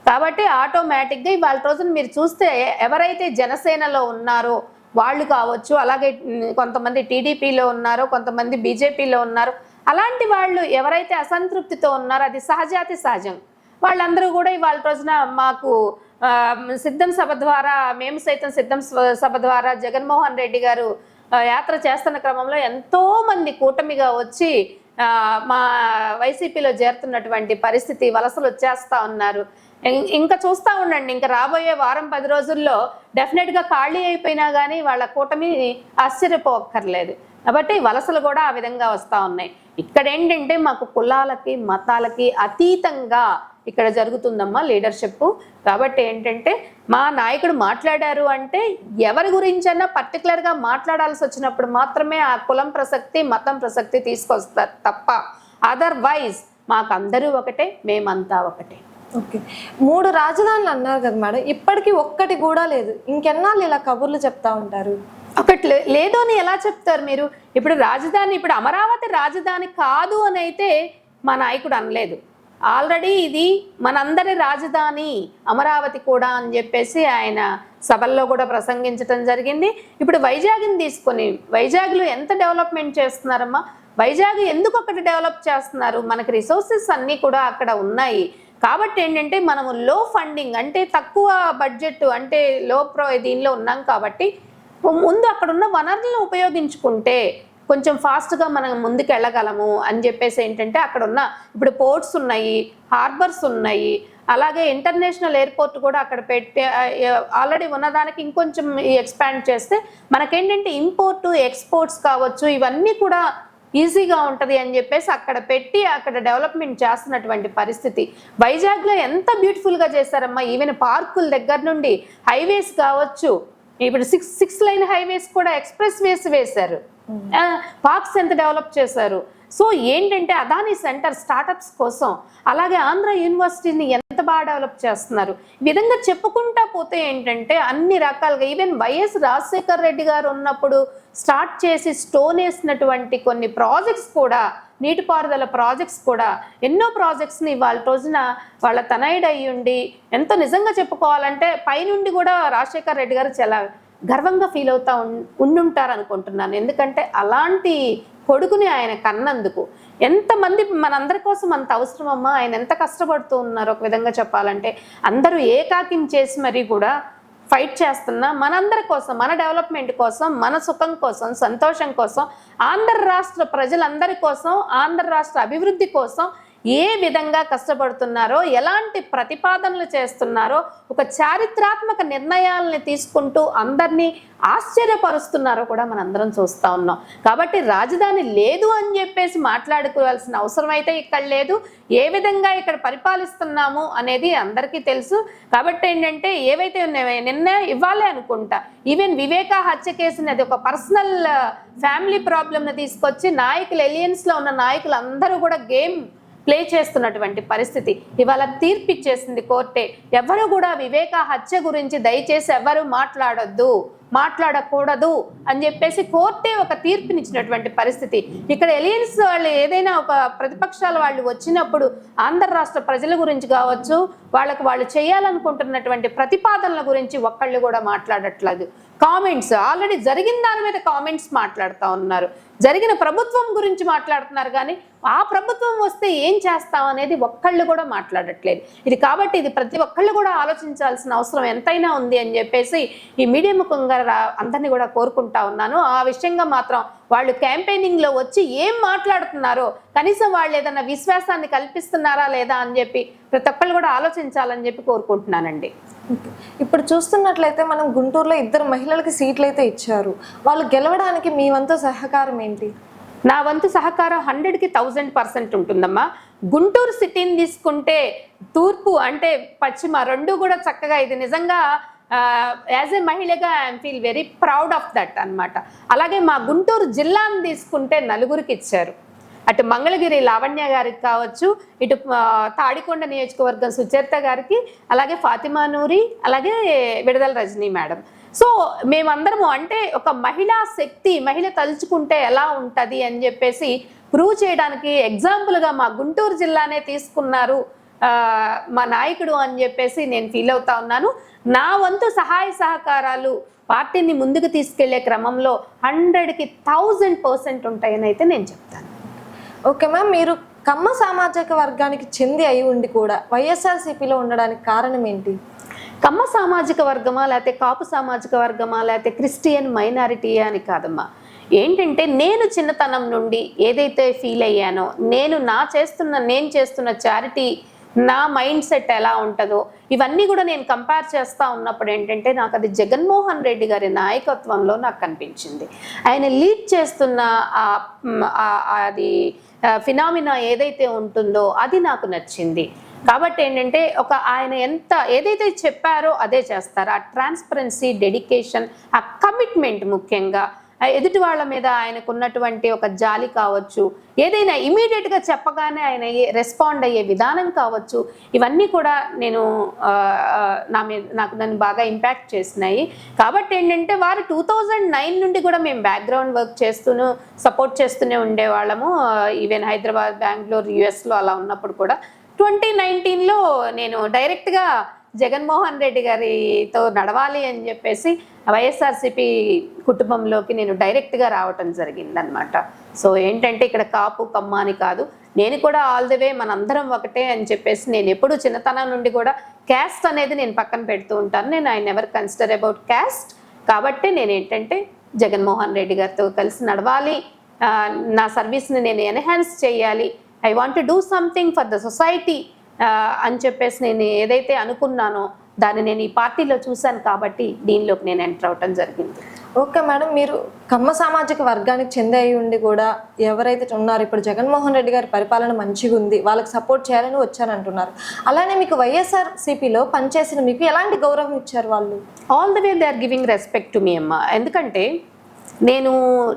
కాబట్టి ఆటోమేటిక్గా ఇవాళ రోజున మీరు చూస్తే ఎవరైతే జనసేనలో ఉన్నారో వాళ్ళు కావచ్చు, అలాగే కొంతమంది టీడీపీలో ఉన్నారు, కొంతమంది బీజేపీలో ఉన్నారు, అలాంటి వాళ్ళు ఎవరైతే అసంతృప్తితో ఉన్నారో అది సహజాతి సహజం. వాళ్ళందరూ కూడా ఇవాళ రోజున మాకు సిద్ధం సభ ద్వారా, మేము సైతం సిద్ధం సభ ద్వారా జగన్మోహన్ రెడ్డి గారు యాత్ర చేస్తున్న క్రమంలో ఎంతో మంది కూటమిగా వచ్చి మా వైసీపీలో చేరుతున్నటువంటి పరిస్థితి, వలసలు వచ్చేస్తా ఉన్నారు. ఇంకా చూస్తూ ఉండండి, ఇంకా రాబోయే వారం 10 రోజుల్లో డెఫినెట్గా ఖాళీ అయిపోయినా కానీ వాళ్ళ కూటమి ఆశ్చర్యపోక్కర్లేదు. కాబట్టి వలసలు కూడా ఆ విధంగా వస్తూ ఉన్నాయి. ఇక్కడ ఏంటంటే మాకు కులాలకి మతాలకి అతీతంగా ఇక్కడ జరుగుతుందమ్మా లీడర్షిప్. కాబట్టి ఏంటంటే మా నాయకుడు మాట్లాడారు అంటే ఎవరి గురించైనా పర్టికులర్గా మాట్లాడాల్సి వచ్చినప్పుడు మాత్రమే ఆ కులం ప్రసక్తి, మతం ప్రసక్తి తీసుకొస్తారు తప్ప అదర్వైజ్ మాకు అందరూ ఒకటే, మేమంతా ఒకటే. ఓకే, 3 రాజధానులు అన్నారు కదా మేడం, ఇప్పటికీ ఒక్కటి కూడా లేదు. ఇంకెన్నాళ్ళు ఇలా కబుర్లు చెప్తా ఉంటారు? ఒకటి లేదు అని ఎలా చెప్తారు మీరు? ఇప్పుడు రాజధాని, ఇప్పుడు అమరావతి రాజధాని కాదు అని అయితే మా నాయకుడు అనలేదు. ఆల్రెడీ ఇది మనందరి రాజధాని అమరావతి కూడా అని చెప్పేసి ఆయన సభల్లో కూడా ప్రసంగించడం జరిగింది. ఇప్పుడు వైజాగ్ని తీసుకొని, వైజాగ్లో ఎంత డెవలప్మెంట్ చేస్తున్నారమ్మా? వైజాగ్ ఎందుకు అక్కడ డెవలప్ చేస్తున్నారు? మనకి రిసోర్సెస్ అన్నీ కూడా అక్కడ ఉన్నాయి. కాబట్టి ఏంటంటే మనము లో ఫండింగ్ అంటే తక్కువ బడ్జెట్ అంటే దీనిలో ఉన్నాం కాబట్టి ముందు అక్కడున్న వనరులను ఉపయోగించుకుంటే కొంచెం ఫాస్ట్గా మనం ముందుకు వెళ్ళగలము అని చెప్పేసి ఏంటంటే అక్కడ ఉన్న ఇప్పుడు పోర్ట్స్ ఉన్నాయి, హార్బర్స్ ఉన్నాయి, అలాగే ఇంటర్నేషనల్ ఎయిర్పోర్ట్ కూడా అక్కడ పెట్టి ఆల్రెడీ ఉన్నదానికి ఇంకొంచెం ఎక్స్పాండ్ చేస్తే మనకేంటంటే ఇంపోర్టు ఎక్స్పోర్ట్స్ కావచ్చు ఇవన్నీ కూడా ఈజీగా ఉంటుంది అని చెప్పేసి అక్కడ పెట్టి అక్కడ డెవలప్మెంట్ చేస్తున్నటువంటి పరిస్థితి. వైజాగ్లో ఎంత బ్యూటిఫుల్గా చేశారమ్మా. ఈవెన్ పార్కుల దగ్గర నుండి హైవేస్ కావచ్చు, ఇప్పుడు 6 లైన్ హైవేస్ కూడా ఎక్స్ప్రెస్ వేస్ వేశారు, పార్క్స్ ఎంత డెవలప్ చేశారు. సో ఏంటంటే అదాని సెంటర్ స్టార్టప్స్ కోసం, అలాగే ఆంధ్ర యూనివర్సిటీని ఎంత బాగా డెవలప్ చేస్తున్నారు. ఈ విధంగా చెప్పుకుంటా పోతే ఏంటంటే అన్ని రకాలుగా ఈవెన్ వైఎస్ రాజశేఖర్ రెడ్డి గారు ఉన్నప్పుడు స్టార్ట్ చేసి స్టోన్ వేసినటువంటి కొన్ని ప్రాజెక్ట్స్ కూడా, నీటిపారుదల ప్రాజెక్ట్స్ కూడా, ఎన్నో ప్రాజెక్ట్స్ని వాళ్ళ రోజున వాళ్ళ తనయుడు అయ్యుండి ఎంతో నిజంగా చెప్పుకోవాలంటే పైనుండి కూడా రాజశేఖర్ రెడ్డి గారు చాలా గర్వంగా ఫీల్ అవుతా ఉండుంటారు అనుకుంటున్నాను. ఎందుకంటే అలాంటి కొడుకుని ఆయన కన్నందుకు ఎంతమంది మనందరి కోసం అంత అవసరమమ్మా. ఆయన ఎంత కష్టపడుతూ ఉన్నారు ఒక విధంగా చెప్పాలంటే. అందరూ ఏకాకిం చేసి మరీ కూడా ఫైట్ చేస్తున్నా మనందరి కోసం, మన డెవలప్మెంట్ కోసం, మన సుఖం కోసం, సంతోషం కోసం, ఆంధ్ర రాష్ట్ర ప్రజలందరి కోసం, ఆంధ్ర రాష్ట్ర అభివృద్ధి కోసం ఏ విధంగా కష్టపడుతున్నారో, ఎలాంటి ప్రతిపాదనలు చేస్తున్నారో, ఒక చారిత్రాత్మక నిర్ణయాలని తీసుకుంటూ అందరినీ ఆశ్చర్యపరుస్తున్నారో కూడా మనందరం చూస్తూ ఉన్నాం. కాబట్టి రాజధాని లేదు అని చెప్పేసి మాట్లాడుకోవాల్సిన అవసరం అయితే ఇక్కడ లేదు. ఏ విధంగా ఇక్కడ పరిపాలిస్తున్నాము అనేది అందరికీ తెలుసు. కాబట్టి ఏంటంటే ఏవైతే నిన్న ఇవ్వాలే అనుకుంటా ఈవెన్ వివేకా హత్య కేసుని అది ఒక పర్సనల్ ఫ్యామిలీ ప్రాబ్లంని తీసుకొచ్చి నాయకులు, ఎలియన్స్లో ఉన్న నాయకులు అందరూ కూడా గేమ్ ప్లే చేస్తున్నటువంటి పరిస్థితి. ఇవాళ తీర్పిచ్చేసింది కోర్టే. ఎవరు కూడా వివేకా హత్య గురించి దయచేసి ఎవరు మాట్లాడొద్దు, మాట్లాడకూడదు అని చెప్పేసి కోర్టే ఒక తీర్పునిచ్చినటువంటి పరిస్థితి. ఇక్కడ ఎలియన్స్ వాళ్ళు ఏదైనా ఒక ప్రతిపక్షాల వాళ్ళు వచ్చినప్పుడు ఆంధ్ర రాష్ట్ర ప్రజల గురించి కావచ్చు, వాళ్ళు చేయాలనుకుంటున్నటువంటి ప్రతిపాదనల గురించి ఒక్కళ్ళు కూడా మాట్లాడట్లేదు. కామెంట్స్ ఆల్రెడీ జరిగిన దాని మీద కామెంట్స్ మాట్లాడుతూ ఉన్నారు, జరిగిన ప్రభుత్వం గురించి మాట్లాడుతున్నారు, కానీ ఆ ప్రభుత్వం వస్తే ఏం చేస్తాం అనేది ఒక్కళ్ళు కూడా మాట్లాడట్లేదు. కాబట్టి ఇది ప్రతి ఒక్కళ్ళు కూడా ఆలోచించాల్సిన అవసరం ఎంతైనా ఉంది అని చెప్పేసి ఈ మీడియా ముఖంగా అందరినీ కూడా కోరుకుంటా ఉన్నాను. ఆ విషయంగా మాత్రం వాళ్ళు క్యాంపెయినింగ్లో వచ్చి ఏం మాట్లాడుతున్నారో కనీసం వాళ్ళు ఏదైనా విశ్వాసాన్ని కల్పిస్తున్నారా లేదా అని చెప్పి ప్రతి ఒక్కళ్ళు కూడా ఆలోచించాలని చెప్పి కోరుకుంటున్నానండి. ఇప్పుడు చూస్తున్నట్లయితే మనం గుంటూరులో 2 మహిళలకి సీట్లు అయితే ఇచ్చారు. వాళ్ళు గెలవడానికి మీ వంతు సహకారం ఏంటి? నా వంతు సహకారం 100కి 1000% ఉంటుందమ్మా. గుంటూరు సిటీని తీసుకుంటే తూర్పు అంటే పశ్చిమ రెండు కూడా చక్కగా, ఇది నిజంగా యాజ్ ఏ మహిళగా I'm feel very proud of that అన్నమాట. అలాగే మా గుంటూరు జిల్లాను తీసుకుంటే 4కి ఇచ్చారు. అటు మంగళగిరి లావణ్య గారికి కావచ్చు, ఇటు తాడికొండ నియోజకవర్గం సుచరిత గారికి, అలాగే ఫాతిమా నూరి, అలాగే విడుదల రజనీ మేడం. సో మేమందరము అంటే ఒక మహిళా శక్తి, మహిళ తలుచుకుంటే ఎలా ఉంటుంది అని చెప్పేసి ప్రూవ్ చేయడానికి ఎగ్జాంపుల్గా మా గుంటూరు జిల్లానే తీసుకున్నారు మా నాయకుడు అని చెప్పేసి నేను ఫీల్ అవుతా ఉన్నాను. నా వంతు సహాయ సహకారాలు పార్టీని ముందుకు తీసుకెళ్లే క్రమంలో 100కి 1000% ఉంటాయని అయితే నేను చెప్తాను. ఓకే మ్యామ్, మీరు కమ్మ సామాజిక వర్గానికి చెంది అయి ఉండి కూడా వైఎస్ఆర్సీపీలో ఉండడానికి కారణం ఏంటి? కమ్మ సామాజిక వర్గమా, లేకపోతే కాపు సామాజిక వర్గమా, లేకపోతే క్రిస్టియన్ మైనారిటీ అని కాదమ్మా. ఏంటంటే నేను చిన్నతనం నుండి ఏదైతే ఫీల్ అయ్యానో, నేను చేస్తున్న చారిటీ, నా మైండ్ సెట్ ఎలా ఉంటుందో ఇవన్నీ కూడా నేను కంపేర్ చేస్తూ ఉన్నప్పుడు ఏంటంటే నాకు అది జగన్మోహన్ రెడ్డి గారి నాయకత్వంలో నాకు కనిపించింది. ఆయన లీడ్ చేస్తున్న అది ఫినామినా ఏదైతే ఉంటుందో అది నాకు నచ్చింది. కాబట్టి ఏంటంటే ఆయన ఏదైతే చెప్పారో అదే చేస్తారు. ఆ ట్రాన్స్పరెన్సీ, డెడికేషన్, ఆ కమిట్మెంట్, ముఖ్యంగా ఎదుటి వాళ్ళ మీద ఆయనకున్నటువంటి ఒక జాలి కావచ్చు, ఏదైనా ఇమీడియట్గా చెప్పగానే ఆయన రెస్పాండ్ అయ్యే విధానం కావచ్చు, ఇవన్నీ కూడా నాకు నన్ను బాగా ఇంపాక్ట్ చేసినాయి. కాబట్టి ఏంటంటే వారు 2009 నుండి కూడా మేము బ్యాక్గ్రౌండ్ వర్క్ సపోర్ట్ చేస్తూనే ఉండేవాళ్ళము. ఈవెన్ హైదరాబాద్, బెంగళూరు, యుఎస్లో అలా ఉన్నప్పుడు కూడా 2019లో నేను డైరెక్ట్గా జగన్మోహన్ రెడ్డి గారితో నడవాలి అని చెప్పేసి వైఎస్ఆర్సీపీ కుటుంబంలోకి నేను డైరెక్ట్గా రావటం జరిగిందనమాట. సో ఏంటంటే ఇక్కడ కాపు కమ్మ అని కాదు, నేను కూడా ఆల్ ది వే మనందరం ఒకటే అని చెప్పేసి నేను ఎప్పుడు చిన్నతనం నుండి కూడా క్యాస్ట్ అనేది నేను పక్కన పెడుతూ ఉంటాను. నేను I never consider about caste. కాబట్టి నేను ఏంటంటే జగన్మోహన్ రెడ్డి గారితో కలిసి నడవాలి, నా సర్వీస్ని నేను ఎన్హాన్స్ చేయాలి, I want to do something for the society అని చెప్పేసి నేను ఏదైతే అనుకున్నానో దాన్ని నేను ఈ పార్టీలో చూశాను. కాబట్టి దీనిలోకి నేను ఎంటర్ అవటం జరిగింది. ఓకే మేడం, మీరు కమ్మ సామాజిక వర్గానికి చెంది అయి ఉండి కూడా ఎవరైతే ఉన్నారో ఇప్పుడు జగన్మోహన్ రెడ్డి గారి పరిపాలన మంచిగా ఉంది, వాళ్ళకి సపోర్ట్ చేయాలని వచ్చారంటున్నారు. అలానే మీకు వైఎస్ఆర్సీపీలో పనిచేసిన మీకు ఎలాంటి గౌరవం ఇచ్చారు వాళ్ళు? All the way they are giving respect to me అమ్మ. ఎందుకంటే నేను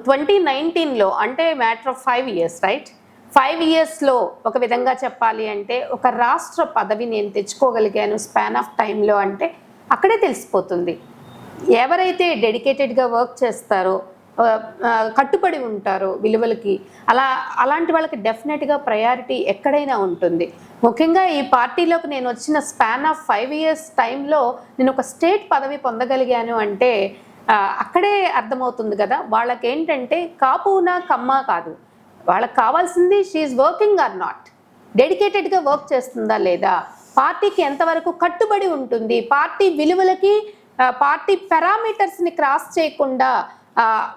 2019లో అంటే మ్యాటర్ ఆఫ్ 5 years, రైట్? 5 yearsలో ఒక విధంగా చెప్పాలి అంటే ఒక రాష్ట్ర పదవి నేను తెచ్చుకోగలిగాను స్పాన్ ఆఫ్ టైంలో అంటే అక్కడే తెలిసిపోతుంది. ఎవరైతే డెడికేటెడ్గా వర్క్ చేస్తారో, కట్టుబడి ఉంటారో విలువలకి, అలాంటి వాళ్ళకి డెఫినెట్గా ప్రయారిటీ ఎక్కడైనా ఉంటుంది. ముఖ్యంగా ఈ పార్టీలోకి నేను వచ్చిన స్పాన్ ఆఫ్ 5 years టైంలో నేను ఒక స్టేట్ పదవి పొందగలిగాను అంటే అక్కడే అర్థమవుతుంది కదా వాళ్ళకి ఏంటంటే కాపునా కమ్మ కాదు, వాళ్ళకి కావాల్సింది షీఈస్ వర్కింగ్ ఆర్ నాట్, డెడికేటెడ్గా వర్క్ చేస్తుందా లేదా, పార్టీకి ఎంతవరకు కట్టుబడి ఉంటుంది, పార్టీ విలువలకి పార్టీ పారామీటర్స్ని క్రాస్ చేయకుండా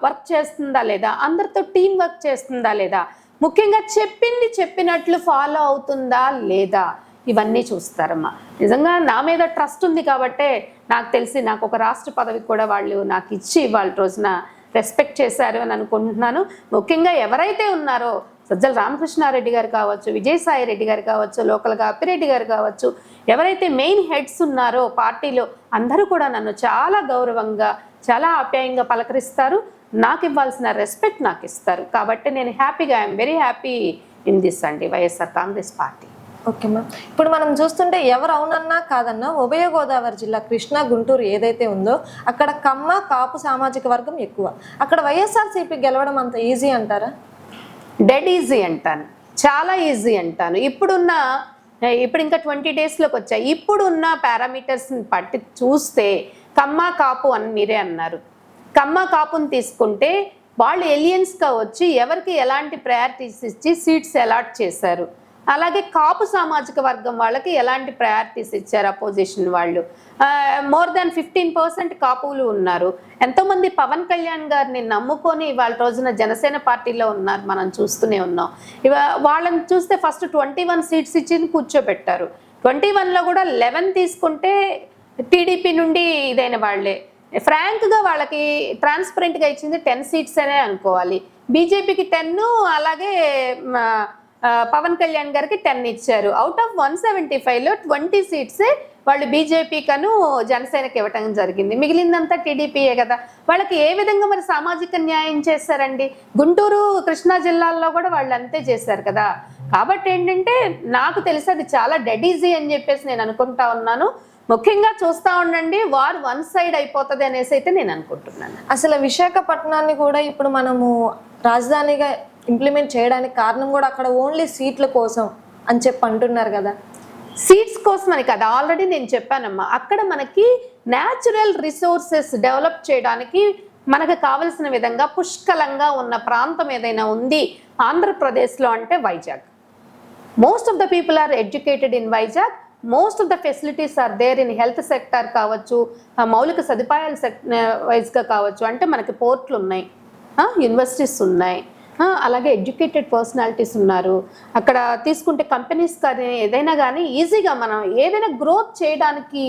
వర్క్ చేస్తుందా లేదా, అందరితో టీం వర్క్ చేస్తుందా లేదా, ముఖ్యంగా చెప్పింది చెప్పినట్లు ఫాలో అవుతుందా లేదా, ఇవన్నీ చూస్తారమ్మా. నిజంగా నా మీద ట్రస్ట్ ఉంది కాబట్టే నాకు తెలిసి నాకు ఒక రాష్ట్ర పదవి కూడా వాళ్ళు నాకు ఇచ్చి వాళ్ళ రోజున రెస్పెక్ట్ చేశారు అని అనుకుంటున్నాను. ముఖ్యంగా ఎవరైతే ఉన్నారో సజ్జల రామకృష్ణారెడ్డి గారు కావచ్చు, విజయసాయి రెడ్డి గారు కావచ్చు, లోకల్గా అప్పిరెడ్డి గారు కావచ్చు, ఎవరైతే మెయిన్ హెడ్స్ ఉన్నారో పార్టీలో అందరూ కూడా నన్ను చాలా గౌరవంగా, చాలా ఆప్యాయంగా పలకరిస్తారు. నాకు ఇవ్వాల్సిన రెస్పెక్ట్ నాకు ఇస్తారు. కాబట్టి నేను హ్యాపీగా, I'm very happy in this అండి YSR Congress party. Okay ma'am. ఇప్పుడు మనం చూస్తుంటే ఎవరు అవునన్నా కాదన్నా ఉభయ గోదావరి జిల్లా కృష్ణా గుంటూరు ఏదైతే ఉందో అక్కడ కమ్మ కాపు సామాజిక వర్గం ఎక్కువ. అక్కడ వైఎస్ఆర్సీపీ గెలవడం అంత ఈజీ అంటారా? డెడ్ ఈజీ అంటాను, చాలా ఈజీ అంటాను. ఇప్పుడు ఇంకా 20 డేస్లోకి వచ్చాయి. ఇప్పుడున్న పారామీటర్స్ని పట్టి చూస్తే కమ్మ కాపు అని మీరే అన్నారు. కమ్మ కాపుని తీసుకుంటే వాళ్ళు ఎలియన్స్గా వచ్చి ఎవరికి ఎలాంటి ప్రయారిటీస్ ఇచ్చి సీట్స్ అలాట్ చేశారు, అలాగే కాపు సామాజిక వర్గం వాళ్ళకి ఎలాంటి ప్రయారిటీస్ ఇచ్చారు అపోజిషన్ వాళ్ళు. మోర్ దాన్ 15% కాపులు ఉన్నారు. ఎంతోమంది పవన్ కళ్యాణ్ గారిని నమ్ముకొని వాళ్ళ రోజున జనసేన పార్టీలో ఉన్నారు, మనం చూస్తూనే ఉన్నాం. వాళ్ళని చూస్తే ఫస్ట్ 21 సీట్స్ ఇచ్చి కూర్చోబెట్టారు. 21లో కూడా 11 తీసుకుంటే టీడీపీ నుండి ఇదైన వాళ్ళే. ఫ్రాంక్గా వాళ్ళకి ట్రాన్స్పరెంట్గా ఇచ్చింది 10 సీట్స్ అనే అనుకోవాలి. బీజేపీకి 10, అలాగే పవన్ కళ్యాణ్ గారికి 10 ఇచ్చారు. అవుట్ ఆఫ్ 175లో 20 సీట్సే వాళ్ళు బీజేపీకను జనసేనకి ఇవ్వటం జరిగింది. మిగిలిందంతా టీడీపీయే కదా. వాళ్ళకి ఏ విధంగా మరి సామాజిక న్యాయం చేశారండి? గుంటూరు కృష్ణా జిల్లాల్లో కూడా వాళ్ళు అంతే చేశారు కదా. కాబట్టి ఏంటంటే నాకు తెలిసి అది చాలా డెడ్ ఈజీ అని చెప్పేసి నేను అనుకుంటా ఉన్నాను. ముఖ్యంగా చూస్తూ ఉండండి, వార్ వన్ సైడ్ అయిపోతుంది అనేసి అయితే నేను అనుకుంటున్నాను. అసలు విశాఖపట్నాన్ని కూడా ఇప్పుడు మనము రాజధానిగా ఇంప్లిమెంట్ చేయడానికి కారణం కూడా అక్కడ ఓన్లీ సీట్ల కోసం అని చెప్పి అంటున్నారు కదా. సీట్స్ కోసం అని కదా, ఆల్రెడీ నేను చెప్పానమ్మా. అక్కడ మనకి న్యాచురల్ రిసోర్సెస్ డెవలప్ చేయడానికి మనకు కావలసిన విధంగా పుష్కలంగా ఉన్న ప్రాంతం ఏదైనా ఉంది ఆంధ్రప్రదేశ్లో అంటే Vizag. Most of the people are educated in Vizag. Most of the facilities are there in health sector కావచ్చు, మౌలిక సదుపాయాల వైజ్గా కావచ్చు. అంటే మనకి పోర్ట్లు ఉన్నాయి, యూనివర్సిటీస్ ఉన్నాయి, అలాగే ఎడ్యుకేటెడ్ పర్సనాలిటీస్ ఉన్నారు. అక్కడ తీసుకుంటే కంపెనీస్ కానీ ఏదైనా కానీ ఈజీగా మనం ఏదైనా గ్రోత్ చేయడానికి,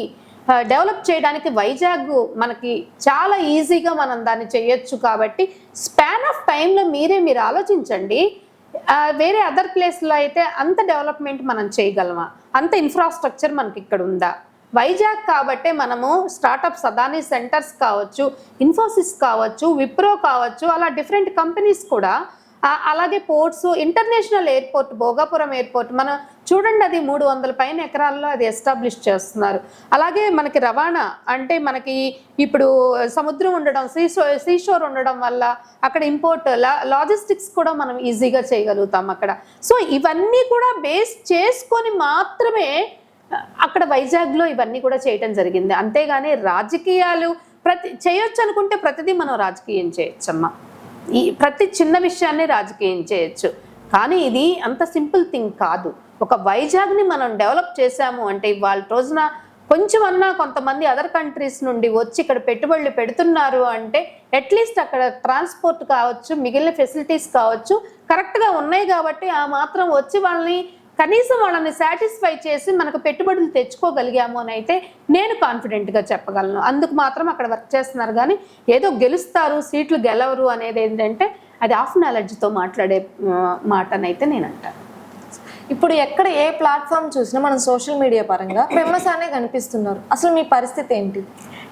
డెవలప్ చేయడానికి వైజాగ్ మనకి చాలా ఈజీగా మనం దాన్ని చేయొచ్చు. కాబట్టి స్పాన్ ఆఫ్ టైంలో మీరు ఆలోచించండి. వేరే అదర్ ప్లేస్లో అయితే అంత డెవలప్మెంట్ మనం చేయగలమా? అంత ఇన్ఫ్రాస్ట్రక్చర్ మనకి ఇక్కడ ఉందా? వైజాగ్ కాబట్టే మనము స్టార్టప్స్, అదానీ సెంటర్స్ కావచ్చు, ఇన్ఫోసిస్ కావచ్చు, విప్రో కావచ్చు, అలా డిఫరెంట్ కంపెనీస్ కూడా, అలాగే ports, international airport, Bhogapuram airport మనం చూడండి, అది 300 పైన ఎకరాల్లో అది ఎస్టాబ్లిష్ చేస్తున్నారు. అలాగే మనకి రవాణా అంటే మనకి ఇప్పుడు సముద్రం ఉండడం, సీషోర్ ఉండడం వల్ల అక్కడ ఇంపోర్ట్, లాజిస్టిక్స్ కూడా మనం ఈజీగా చేయగలుగుతాం అక్కడ. సో ఇవన్నీ కూడా బేస్ చేసుకొని మాత్రమే అక్కడ వైజాగ్లో ఇవన్నీ కూడా చేయటం జరిగింది. అంతేగాని రాజకీయాలు చేయొచ్చు అనుకుంటే ప్రతిదీ మనం రాజకీయం చేయొచ్చమ్మా. ప్రతి చిన్న విషయాన్ని రాజకీయం చేయొచ్చు, కానీ ఇది అంత సింపుల్ థింగ్ కాదు. ఒక వైజాగ్ని మనం డెవలప్ చేశాము అంటే ఇవాళ రోజున కొంచెమన్నా కొంతమంది అదర్ కంట్రీస్ నుండి వచ్చి ఇక్కడ పెట్టుబడులు పెడుతున్నారు అంటే అట్లీస్ట్ అక్కడ ట్రాన్స్పోర్ట్ కావచ్చు, మిగిలిన ఫెసిలిటీస్ కావచ్చు కరెక్ట్గా ఉన్నాయి కాబట్టి ఆ మాత్రం వచ్చి కనీసం వాళ్ళని సాటిస్ఫై చేసి మనకు పెట్టుబడులు తెచ్చుకోగలిగాము అని అయితే నేను కాన్ఫిడెంట్గా చెప్పగలను. అందుకు మాత్రం అక్కడ వర్క్ చేస్తున్నారు, కానీ ఏదో గెలుస్తారు సీట్లు గెలవరు అనేది ఏంటంటే అది ఆఫ్ నాలెడ్జ్తో మాట్లాడే మాటనైతే నేను అంటాను. ఇప్పుడు ఎక్కడ ఏ ప్లాట్ఫామ్ చూసినా మనం సోషల్ మీడియా పరంగా పెమ్మసానే కనిపిస్తున్నారు. అసలు మీ పరిస్థితి ఏంటి?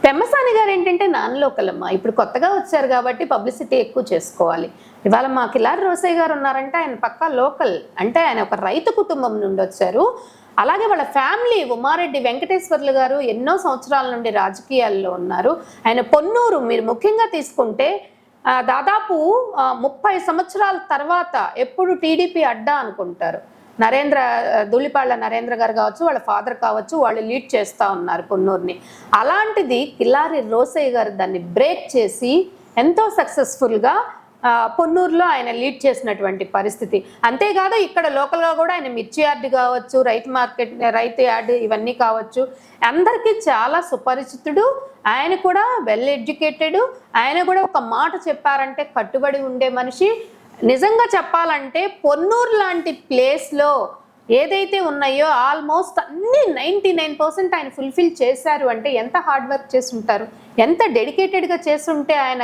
పెమ్మసాని గారు ఏంటంటే నాన్ లోకల్ అమ్మా. ఇప్పుడు కొత్తగా వచ్చారు కాబట్టి పబ్లిసిటీ ఎక్కువ చేసుకోవాలి. ఇవాళ మా కిలారి రోసయ్య గారు ఉన్నారంటే ఆయన పక్కా లోకల్, అంటే ఆయన ఒక రైతు కుటుంబం నుండి వచ్చారు. అలాగే వాళ్ళ ఫ్యామిలీ ఉమారెడ్డి వెంకటేశ్వర్లు గారు ఎన్నో సంవత్సరాల నుండి రాజకీయాల్లో ఉన్నారు. ఆయన పొన్నూరు మీరు ముఖ్యంగా తీసుకుంటే దాదాపు 30 సంవత్సరాల తర్వాత ఎప్పుడు టీడీపీ అడ్డా అనుకుంటారు. ధూళిపాళ్ల నరేంద్ర గారు కావచ్చు, వాళ్ళ ఫాదర్ కావచ్చు, వాళ్ళు లీడ్ చేస్తూ ఉన్నారు పొన్నూరుని. అలాంటిది కిలారి రోసయ్య గారు దాన్ని బ్రేక్ చేసి ఎంతో సక్సెస్ఫుల్గా పొన్నూరులో ఆయన లీడ్ చేసినటువంటి పరిస్థితి. అంతేకాదు ఇక్కడ లోకల్గా కూడా ఆయన మిర్చి యార్డ్ కావచ్చు, రైతు యార్డ్ ఇవన్నీ కావచ్చు, అందరికీ చాలా సుపరిచితుడు. ఆయన కూడా వెల్ ఎడ్యుకేటెడ్. ఆయన కూడా ఒక మాట చెప్పారంటే కట్టుబడి ఉండే మనిషి. నిజంగా చెప్పాలంటే పొన్నూరు లాంటి ప్లేస్లో ఏదైతే ఉన్నాయో ఆల్మోస్ట్ అన్ని 99% ఆయన ఫుల్ఫిల్ చేశారు అంటే ఎంత హార్డ్ వర్క్ చేసి ఉంటారు, ఎంత డెడికేటెడ్గా చేస్తుంటే ఆయన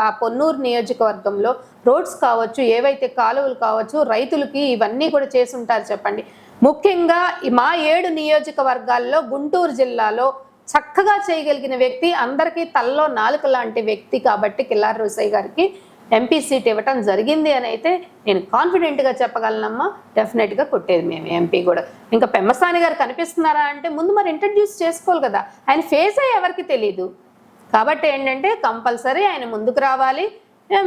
ఆ పొన్నూరు నియోజకవర్గంలో రోడ్స్ కావచ్చు, ఏవైతే కాలువలు కావచ్చు, రైతులకి ఇవన్నీ కూడా చేసి ఉంటారు చెప్పండి. ముఖ్యంగా మా 7 నియోజకవర్గాల్లో గుంటూరు జిల్లాలో చక్కగా చేయగలిగిన వ్యక్తి, అందరికీ తల్లో నాలుక లాంటి వ్యక్తి కాబట్టి కిలారి రోసయ్య గారికి ఎంపీ సీట్ ఇవ్వటం జరిగింది అని అయితే నేను కాన్ఫిడెంట్గా చెప్పగలనమ్మా. డెఫినెట్గా కొట్టేది మేము ఎంపీ కూడా. ఇంకా పెమ్మసాని గారు కనిపిస్తున్నారా అంటే ముందు మరి ఇంట్రడ్యూస్ చేసుకోవాలి కదా, ఆయన ఫేస్ ఎవరికి తెలీదు. కాబట్టి ఏంటంటే కంపల్సరీ ఆయన ముందుకు రావాలి.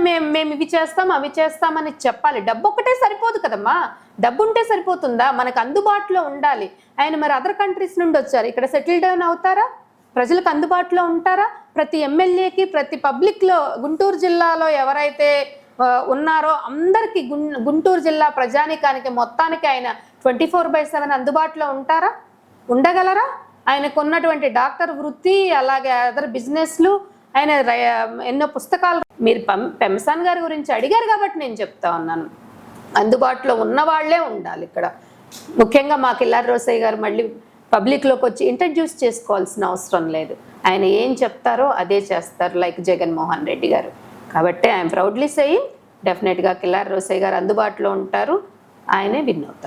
మేము ఇవి చేస్తాం అవి చేస్తామని చెప్పాలి. డబ్బు ఒక్కటే సరిపోదు కదమ్మా, డబ్బు ఉంటే సరిపోతుందా? మనకు అందుబాటులో ఉండాలి. ఆయన మరి అదర్ కంట్రీస్ నుండి వచ్చారు, ఇక్కడ సెటిల్ డౌన్ అవుతారా? ప్రజలకు అందుబాటులో ఉంటారా? ప్రతి ఎమ్మెల్యేకి ప్రతి పబ్లిక్లో గుంటూరు జిల్లాలో ఎవరైతే ఉన్నారో అందరికీ గుంటూరు జిల్లా ప్రజానికానికి మొత్తానికి ఆయన 24/7 అందుబాటులో ఉంటారా? ఉండగలరా? ఆయనకు ఉన్నటువంటి డాక్టర్ వృత్తి, అలాగే అదర్ బిజినెస్లు, ఆయన ఎన్నో పుస్తకాలు. మీరు పెమ్మసాని గారి గురించి అడిగారు కాబట్టి నేను చెప్తా ఉన్నాను. అందుబాటులో ఉన్న వాళ్ళే ఉండాలి ఇక్కడ. ముఖ్యంగా మా కిల్లారి రోసయ్య గారు మళ్ళీ పబ్లిక్లోకి వచ్చి ఇంట్రడ్యూస్ చేసుకోవాల్సిన అవసరం లేదు. ఆయన ఏం చెప్తారో అదే చేస్తారు, లైక్ జగన్మోహన్ రెడ్డి గారు. కాబట్టి ఐఎమ్ ప్రౌడ్లీ సెయింగ్ డెఫినెట్గా కిల్లారి రోసయ్య గారు అందుబాటులో ఉంటారు, ఆయనే విన్ అవుతారు.